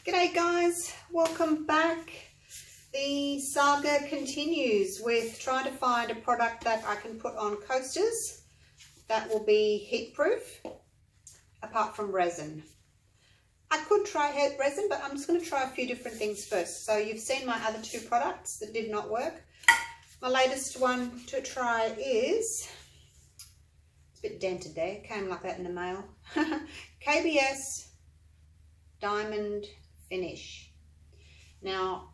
G'day guys, welcome back. The saga continues with trying to find a product that I can put on coasters that will be heat proof apart from resin. I could try resin, but I'm just going to try a few different things first. So you've seen my other two products that did not work. My latest one to try is, it's a bit dented there, it came like that in the mail. KBS Diamond Finish. Now,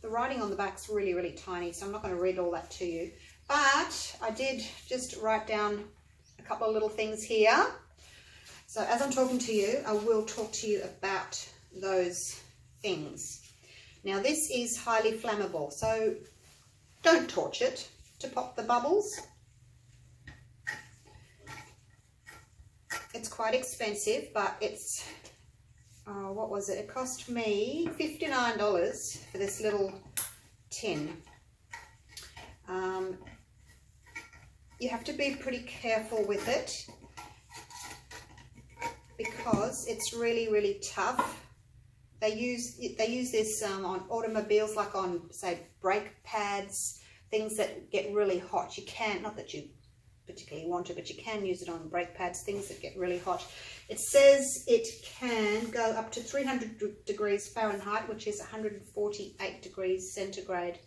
the writing on the back's really tiny, so I'm not going to read all that to you. But I did just write down a couple of little things here. So as I'm talking to you, I will talk to you about those things. Now, this is highly flammable, so don't torch it to pop the bubbles. It's quite expensive, but it's, what was it? It cost me $59 for this little tin. You have to be pretty careful with it because it's really tough. They use this on automobiles, like on, say, brake pads, things that get really hot. You can, not that you particularly want to, but you can use it on brake pads, things that get really hot. It says it can go up to 300 degrees Fahrenheit, which is 148 degrees centigrade.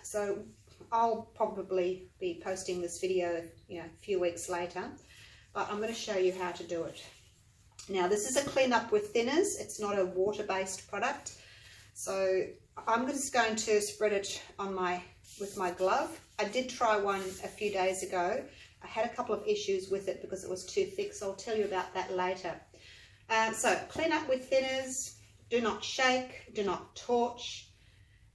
So I'll probably be posting this video, a few weeks later, but I'm going to show you how to do it. Now, this is a clean up with thinners. It's not a water-based product. So I'm just going to spread it on with my glove. I did try one a few days ago. I had a couple of issues with it because it was too thick, so I'll tell you about that later. So clean up with thinners, do not shake, do not torch.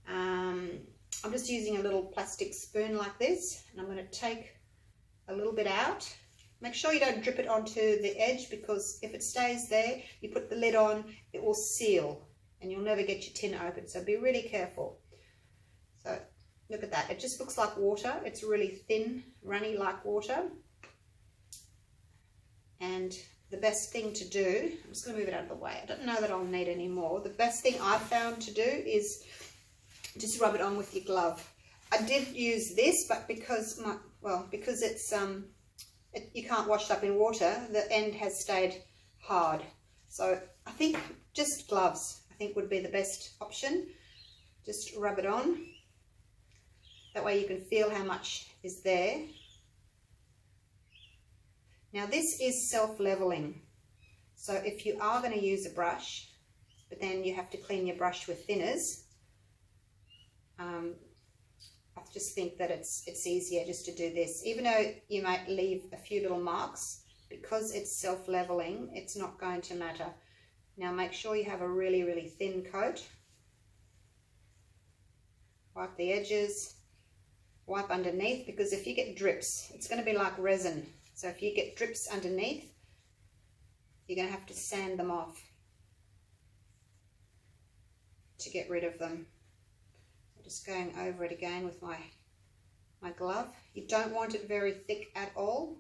I'm just using a little plastic spoon like this, and I'm going to take a little bit out. Make sure you don't drip it onto the edge, because if it stays there, you put the lid on, it will seal and you'll never get your tin open, so be really careful. So look at that, it just looks like water. It's really thin, runny like water. And the best thing to do, I'm just going to move it out of the way, I don't know that I'll need any more. The best thing I've found to do is just rub it on with your glove. I did use this, but because it's you can't wash it up in water, the end has stayed hard. So I think just gloves, I think, would be the best option. Just rub it on. That way you can feel how much is there. Now, this is self-leveling. So if you are going to use a brush, but then you have to clean your brush with thinners, I just think that it's easier just to do this. Even though you might leave a few little marks, because it's self-leveling, it's not going to matter. Now, make sure you have a really thin coat. Wipe the edges, wipe underneath, because if you get drips, it's going to be like resin. So if you get drips underneath, you're going to have to sand them off to get rid of them. Just going over it again with my glove. You don't want it very thick at all.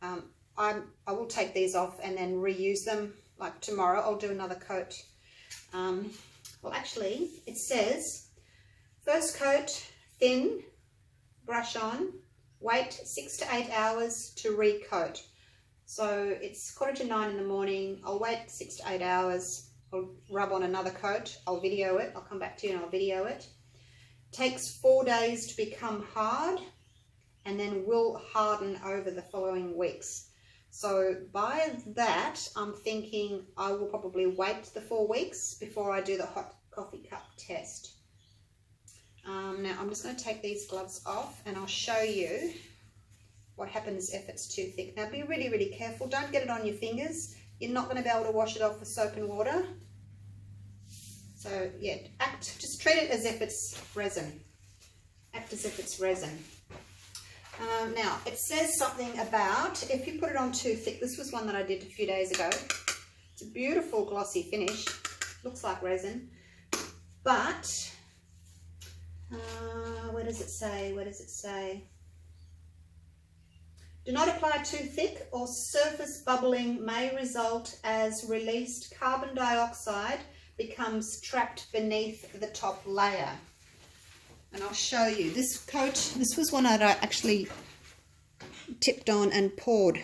I will take these off and then reuse them. Like tomorrow, I'll do another coat. Well, actually, it says first coat, thin, brush on, wait 6 to 8 hours to recoat. So it's 8:45 in the morning. I'll wait 6 to 8 hours. I'll rub on another coat. I'll video it. I'll come back to you and I'll video it. Takes 4 days to become hard, and then will harden over the following weeks. So by that, I'm thinking I will probably wait the 4 weeks before I do the hot coffee cup test. Now I'm just going to take these gloves off and I'll show you what happens if it's too thick. Now be really careful. Don't get it on your fingers. You're not going to be able to wash it off with soap and water. So yeah, just treat it as if it's resin. Act as if it's resin. Now, it says something about if you put it on too thick. This was one that I did a few days ago. It's a beautiful glossy finish. Looks like resin. But, where does it say? Do not apply too thick or surface bubbling may result as released carbon dioxide becomes trapped beneath the top layer. And I'll show you this coat. This was one that I actually tipped on and poured.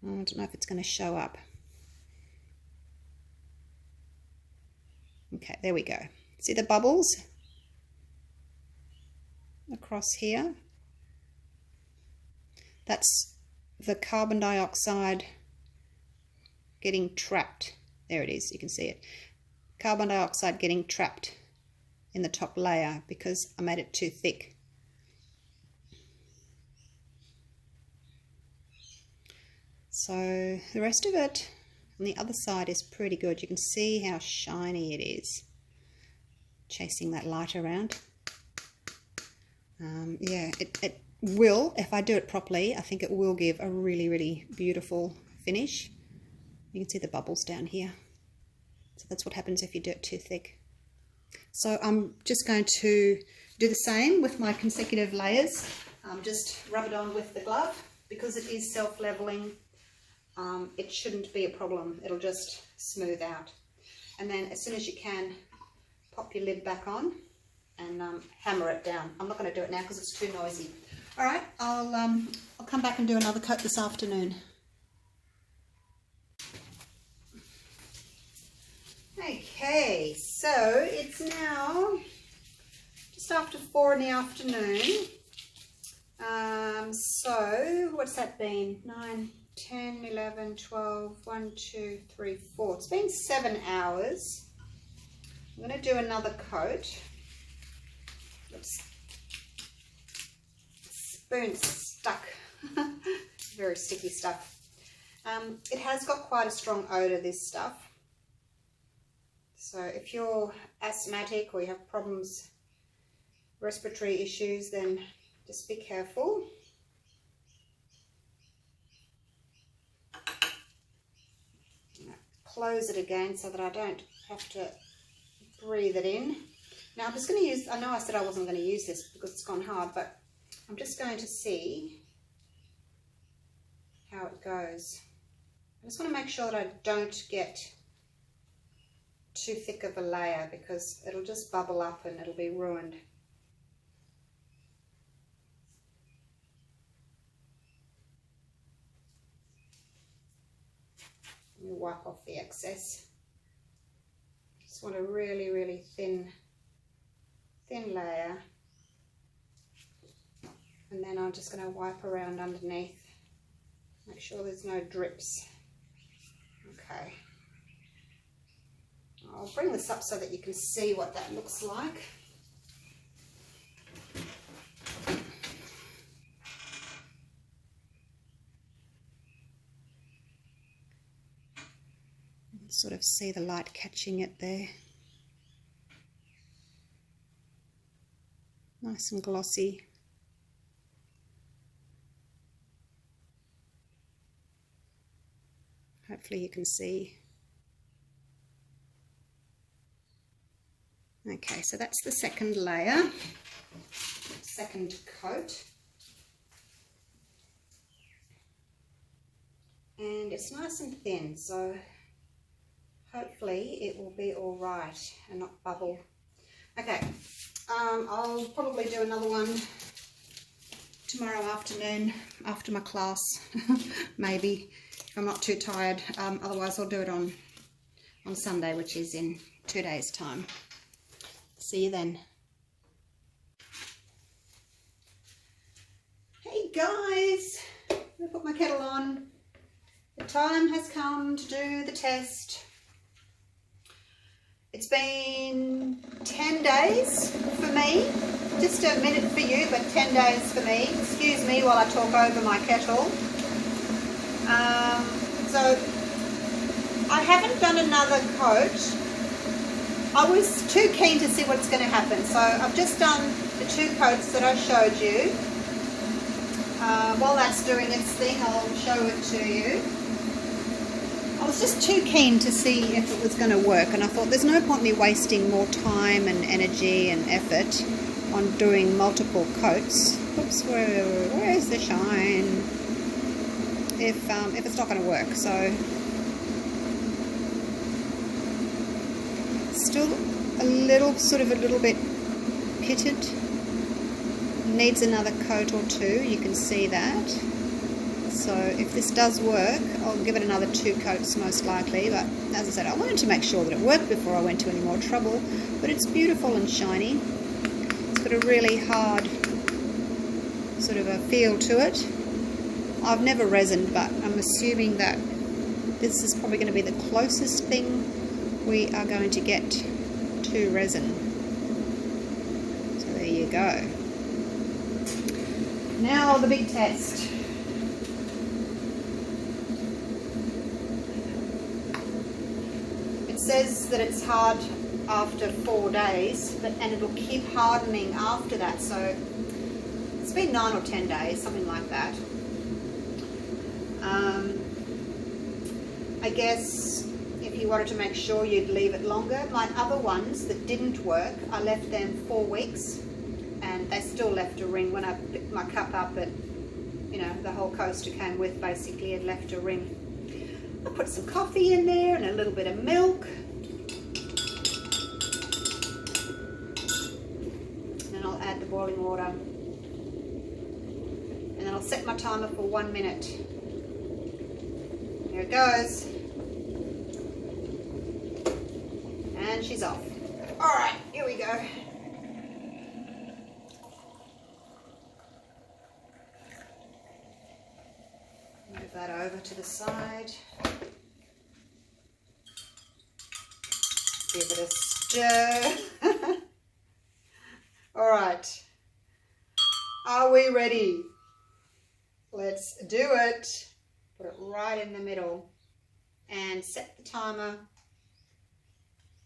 I don't know if it's going to show up. Okay, there we go. See the bubbles across here? That's the carbon dioxide getting trapped. There it is, you can see it. Carbon dioxide getting trapped in the top layer because I made it too thick. So the rest of it on the other side is pretty good. You can see how shiny it is, chasing that light around. Yeah, it will, if I do it properly, I think it will give a really, really beautiful finish. You can see the bubbles down here. So that's what happens if you do it too thick. So I'm just going to do the same with my consecutive layers. Just rub it on with the glove. Because it is self-leveling, it shouldn't be a problem. It'll just smooth out. And then as soon as you can, pop your lid back on and hammer it down. I'm not going to do it now because it's too noisy. All right, I'll come back and do another coat this afternoon. Okay, so it's now just after 4 in the afternoon. So what's that been? 9, 10, 11, 12, 1, 2, 3, 4. It's been 7 hours. I'm going to do another coat. Oops. Spoon's stuck. Very sticky stuff. It has got quite a strong odour, this stuff. So if you're asthmatic or you have problems, respiratory issues, then just be careful. Close it again so that I don't have to breathe it in. Now I'm just going to use, I know I said I wasn't going to use this because it's gone hard, but I'm just going to see how it goes. I just want to make sure that I don't get too thick of a layer because it'll just bubble up and it'll be ruined. Let me wipe off the excess. Just want a really, really thin layer. And then I'm just going to wipe around underneath. Make sure there's no drips. Okay. I'll bring this up so that you can see what that looks like. Sort of see the light catching it there. Nice and glossy. Hopefully you can see. Okay, so that's the second layer, second coat. And it's nice and thin, so hopefully it will be all right and not bubble. Okay, I'll probably do another one tomorrow afternoon after my class, maybe, if I'm not too tired. Otherwise I'll do it on Sunday, which is in 2 days' time. See you then. Hey guys, I'm going to put my kettle on. The time has come to do the test. It's been 10 days for me. Just a minute for you, but 10 days for me. Excuse me while I talk over my kettle. So I haven't done another coat. I was too keen to see what's going to happen, so I've just done the 2 coats that I showed you. While that's doing its thing, I'll show it to you. I was just too keen to see if it was going to work, and I thought there's no point me wasting more time and energy and effort on doing multiple coats. Oops, where is the shine? If it's not going to work. So still a little bit pitted. Needs another coat or two. You can see that. So if this does work, I'll give it another 2 coats most likely. But as I said, I wanted to make sure that it worked before I went to any more trouble. But it's beautiful and shiny. It's got a really hard sort of a feel to it. I've never resined, but I'm assuming that this is probably going to be the closest thing we are going to get to resin. So there you go. Now the big test. It says that it's hard after 4 days, and it'll keep hardening after that. So it's been 9 or 10 days, something like that. I guess if you wanted to make sure, you'd leave it longer. My other ones that didn't work, I left them 4 weeks, and they still left a ring. When I picked my cup up, the whole coaster came with basically and left a ring. I put some coffee in there and a little bit of milk. And then I'll add the boiling water. And then I'll set my timer for 1 minute. Here it goes. And she's off. Alright, here we go. Move that over to the side. Give it a stir. Alright. Are we ready? Let's do it. Put it right in the middle. And set the timer.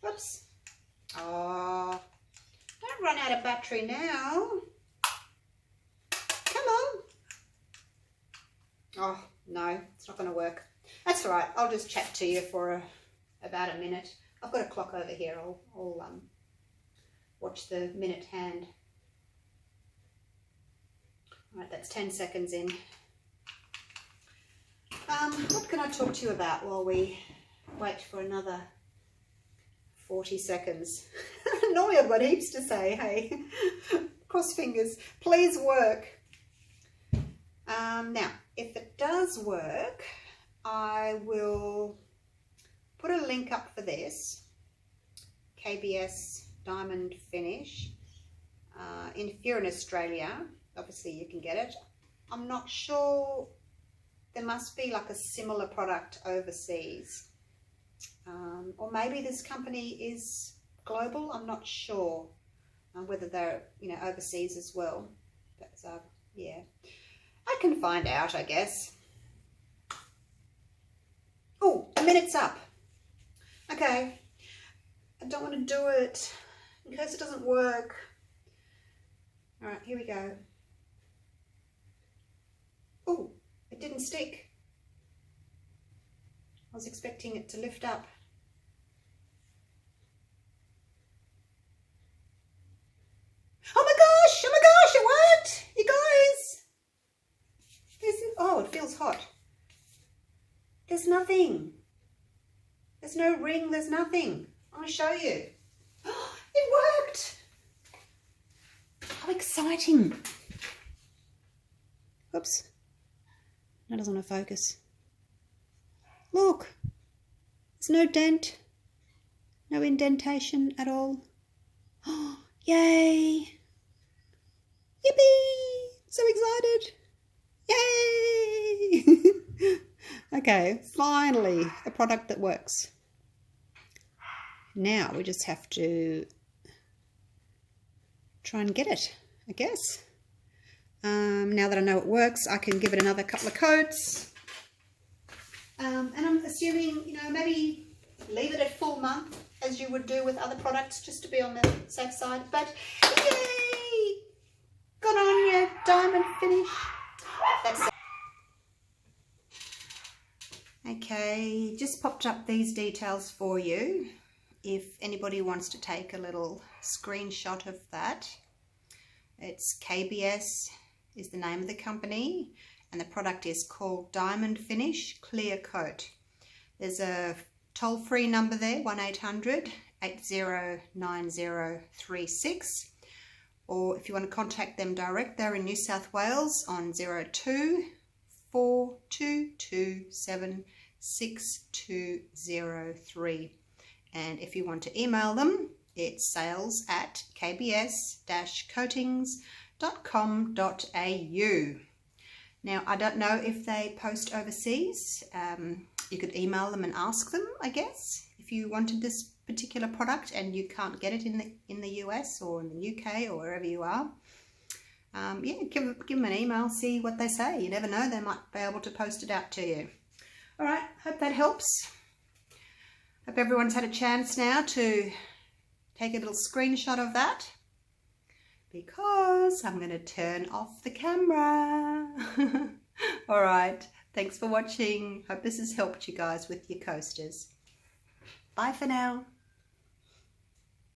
Whoops. Oh, don't run out of battery now. Come on. Oh, no, it's not going to work. That's all right. I'll just chat to you for about a minute. I've got a clock over here. I'll watch the minute hand. All right, that's 10 seconds in. What can I talk to you about while we wait for another 40 seconds? Normally I've got heaps to say, hey. Cross fingers. Please work. Now, if it does work, I will put a link up for this. KBS Diamond Finish. If you're in Australia, obviously you can get it. I'm not sure. There must be like a similar product overseas. Or maybe this company is global. I'm not sure whether they're overseas as well. But yeah, I can find out, I guess. Oh, a minute's up. Okay, I don't want to do it in case it doesn't work. All right, here we go. Oh, it didn't stick. I was expecting it to lift up. Oh my gosh, it worked! You guys! Oh, it feels hot. There's nothing. There's no ring, there's nothing. I'm going to show you. Oh, it worked! How exciting. Oops. That doesn't want to focus. Look. There's no dent. No indentation at all. Oh, yay! Yippee! So excited! Yay! Okay, finally a product that works. Now we just have to try and get it, I guess. Now that I know it works, I can give it another couple of coats. And I'm assuming, maybe leave it a full month as you would do with other products, just to be on the safe side. But yay! Got on your diamond finish. That's it. Okay, just popped up these details for you if anybody wants to take a little screenshot of that. It's KBS is the name of the company, and the product is called Diamond Finish Clear Coat. There's a toll-free number there, 1-800-809036, or if you want to contact them direct, they're in New South Wales on 02-4227-6203. And if you want to email them, it's sales@kbs-coatings.com.au. Now, I don't know if they post overseas. You could email them and ask them, I guess, if you wanted this particular product and you can't get it in the US or in the UK or wherever you are. Yeah, give them an email, see what they say. You never know, they might be able to post it out to you. All right, hope that helps. Hope everyone's had a chance now to take a little screenshot of that, because I'm going to turn off the camera. All right, thanks for watching. Hope this has helped you guys with your coasters. Bye for now.